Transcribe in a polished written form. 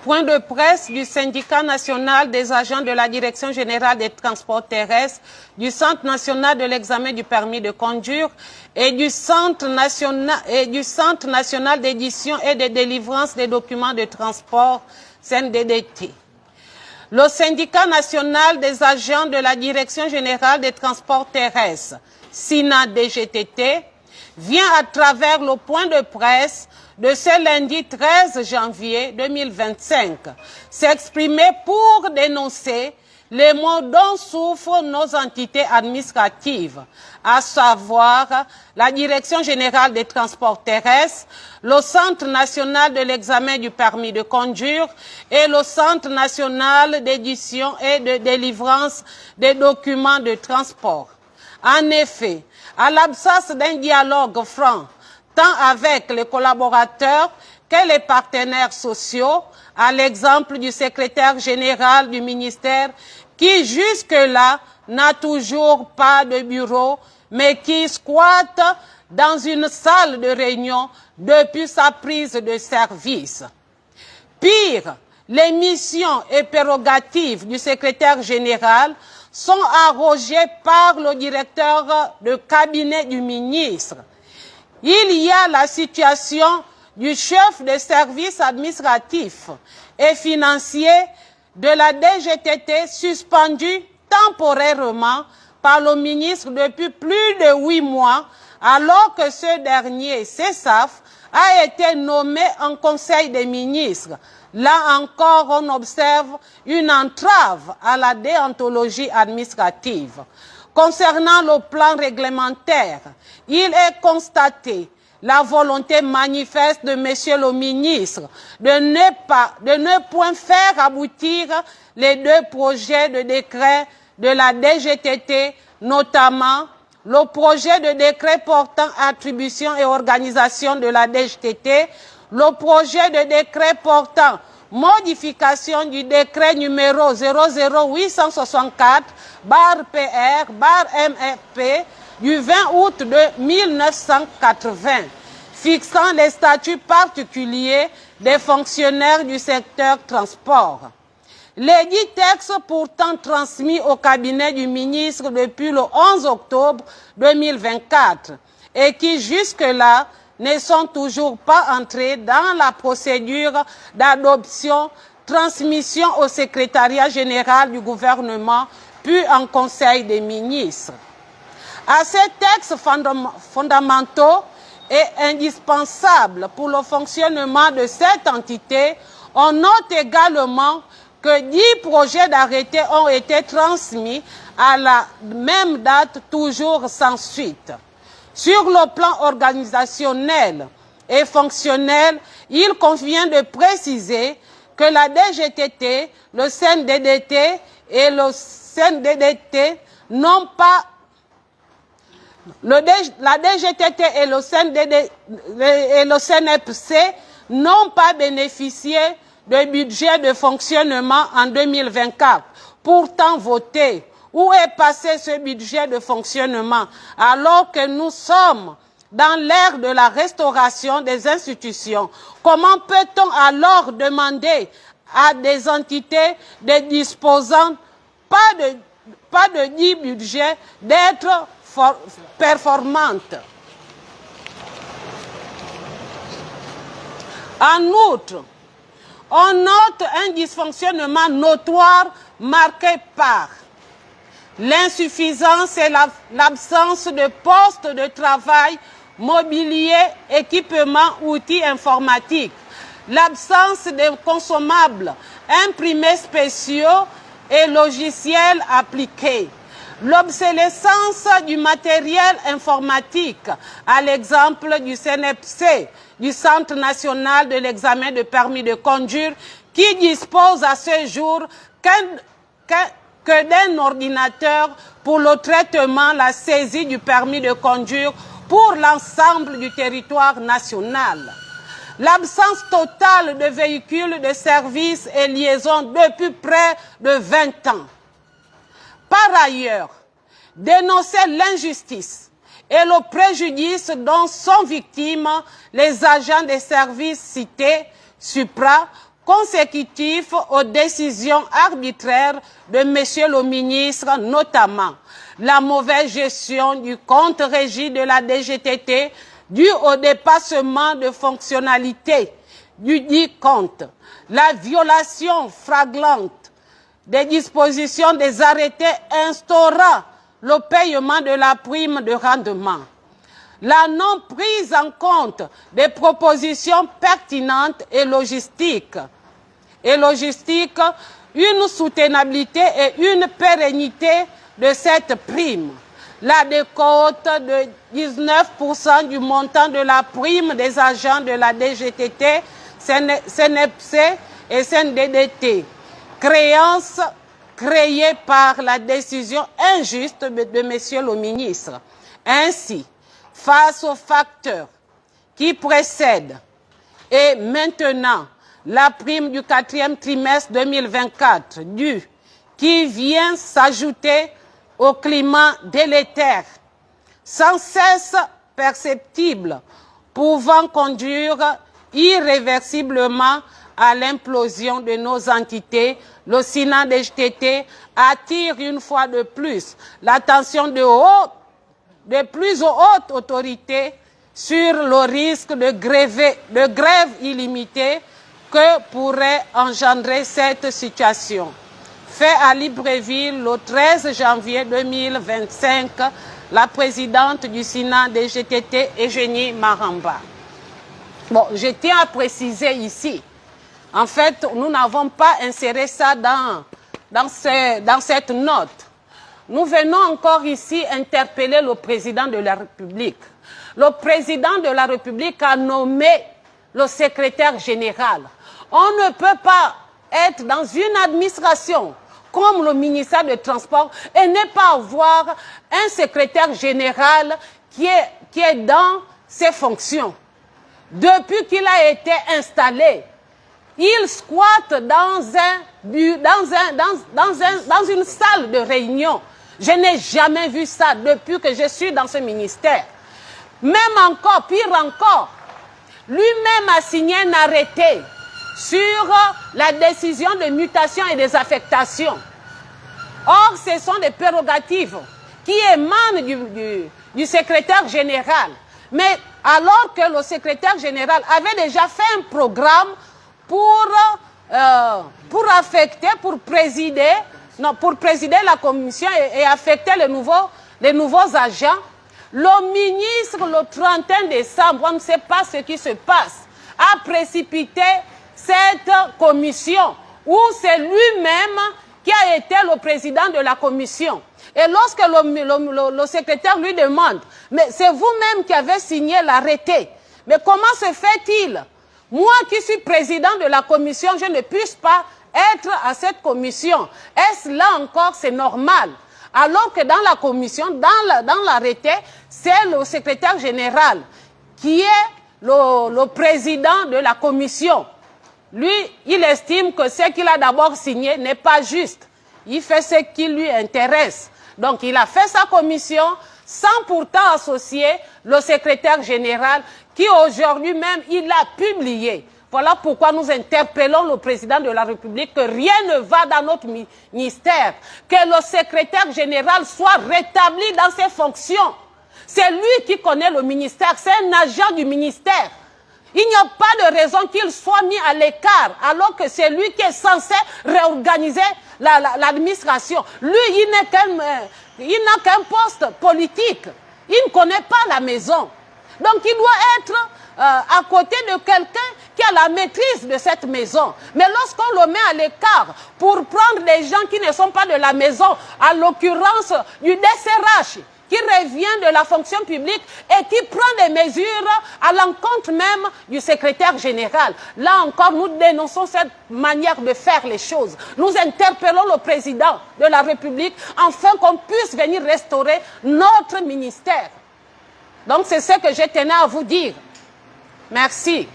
Point de presse du syndicat national des agents de la Direction générale des transports terrestres, du Centre national de l'examen du permis de conduire et du Centre national d'édition et de délivrance des documents de transport, CNDDT. Le syndicat national des agents de la Direction générale des transports terrestres, SINA-DGTT, vient à travers le point de presse de ce lundi 13 janvier 2025 s'exprimer pour dénoncer les maux dont souffrent nos entités administratives, à savoir la Direction générale des transports terrestres, le Centre national de l'examen du permis de conduire et le Centre national d'édition et de délivrance des documents de transport. En effet, à l'absence d'un dialogue franc, tant avec les collaborateurs que les partenaires sociaux, à l'exemple du secrétaire général du ministère qui jusque-là n'a toujours pas de bureau, mais qui squatte dans une salle de réunion depuis sa prise de service. Pire, les missions et prérogatives du secrétaire général sont arrogées par le directeur de cabinet du ministre. Il y a la situation du chef de service administratif et financier de la DGTT suspendu temporairement par le ministre depuis plus de 8 mois, alors que ce dernier, CESAF, a été nommé en Conseil des ministres. Là encore, on observe une entrave à la déontologie administrative. Concernant le plan réglementaire, il est constaté la volonté manifeste de Monsieur le ministre de ne point faire aboutir les 2 projets de décret de la DGTT, notamment le projet de décret portant attribution et organisation de la DGTT, le projet de décret portant modification du décret numéro 00864/PR/MRP du 20 août de 1980, fixant les statuts particuliers des fonctionnaires du secteur transport. Les 10 textes pourtant transmis au cabinet du ministre depuis le 11 octobre 2024 et qui jusque-là ne sont toujours pas entrés dans la procédure d'adoption, transmission au secrétariat général du gouvernement, puis en conseil des ministres. À ces textes fondamentaux et indispensables pour le fonctionnement de cette entité, on note également que 10 projets d'arrêté ont été transmis à la même date, toujours sans suite. Sur le plan organisationnel et fonctionnel, il convient de préciser que la DGTT, le CNDDT et le CNDDT n'ont pas la DGTT et le CNEPC n'ont pas bénéficié de budget de fonctionnement en 2024, pourtant voté. Où est passé ce budget de fonctionnement alors que nous sommes dans l'ère de la restauration des institutions? Comment peut-on alors demander à des entités ne disposant pas de 10 budgets d'être performantes? En outre, on note un dysfonctionnement notoire marqué par l'insuffisance et l'absence de postes de travail, mobilier, équipements, outils informatiques, l'absence de consommables, imprimés spéciaux et logiciels appliqués, l'obsolescence du matériel informatique, à l'exemple du CNEPC, du Centre national de l'examen de permis de conduire, qui dispose à ce jour que d'un ordinateur pour le traitement, la saisie du permis de conduire pour l'ensemble du territoire national. L'absence totale de véhicules de service et liaison depuis près de 20 ans. Par ailleurs, dénoncer l'injustice et le préjudice dont sont victimes les agents des services cités, Supra, consécutifs aux décisions arbitraires de Monsieur le ministre, notamment la mauvaise gestion du compte régie de la DGTT dû au dépassement de fonctionnalités du dit compte, la violation flagrante des dispositions des arrêtés instaurant le paiement de la prime de rendement, la non prise en compte des propositions pertinentes et logistiques, une soutenabilité et une pérennité de cette prime, la décote de 19% du montant de la prime des agents de la DGTT, CNEPC et CNDDT, créance créée par la décision injuste de Monsieur le ministre. Ainsi, face aux facteurs qui précèdent et maintenant la prime du 4e trimestre 2024 due, qui vient s'ajouter au climat délétère, sans cesse perceptible, pouvant conduire irréversiblement à l'implosion de nos entités, le Sénat DGTT attire une fois de plus l'attention de plus hautes autorités sur le risque de grève illimitée que pourrait engendrer cette situation. Fait à Libreville le 13 janvier 2025, la présidente du Sénat DGTT, Eugénie Maramba. Bon, je tiens à préciser ici, en fait, nous n'avons pas inséré ça dans cette note. Nous venons encore ici interpeller le président de la République. Le président de la République a nommé le secrétaire général. On ne peut pas être dans une administration comme le ministère des Transports et ne pas avoir un secrétaire général qui est dans ses fonctions. Depuis qu'il a été installé, il squatte dans une salle de réunion. Je n'ai jamais vu ça depuis que je suis dans ce ministère. Même encore, pire encore, lui-même a signé un arrêté sur la décision de mutation et des affectations. Or, ce sont des prérogatives qui émanent du secrétaire général. Mais alors que le secrétaire général avait déjà fait un programme pour présider la commission et affecter les nouveaux agents, le ministre, le 31 décembre, on ne sait pas ce qui se passe, a précipité cette commission où c'est lui-même qui a été le président de la commission. Et lorsque le secrétaire lui demande, mais c'est vous-même qui avez signé l'arrêté, mais comment se fait-il? Moi qui suis président de la commission, je ne puisse pas être à cette commission. Est-ce là encore, c'est normal? Alors que dans la commission, dans l'arrêté, c'est le secrétaire général qui est le président de la commission. Lui, il estime que ce qu'il a d'abord signé n'est pas juste. Il fait ce qui lui intéresse. Donc, il a fait sa commission sans pourtant associer le secrétaire général qui aujourd'hui même, il a publié. Voilà pourquoi nous interpellons le président de la République que rien ne va dans notre ministère, que le secrétaire général soit rétabli dans ses fonctions. C'est lui qui connaît le ministère, c'est un agent du ministère. Il n'y a pas de raison qu'il soit mis à l'écart, alors que c'est lui qui est censé réorganiser l'administration. Lui, il n'a qu'un poste politique. Il ne connaît pas la maison. Donc, il doit être à côté de quelqu'un qui a la maîtrise de cette maison. Mais lorsqu'on le met à l'écart pour prendre des gens qui ne sont pas de la maison, à l'occurrence du DCRH, qui revient de la fonction publique et qui prend des mesures à l'encontre même du secrétaire général. Là encore, nous dénonçons cette manière de faire les choses. Nous interpellons le président de la République afin qu'on puisse venir restaurer notre ministère. Donc c'est ce que je tenais à vous dire. Merci.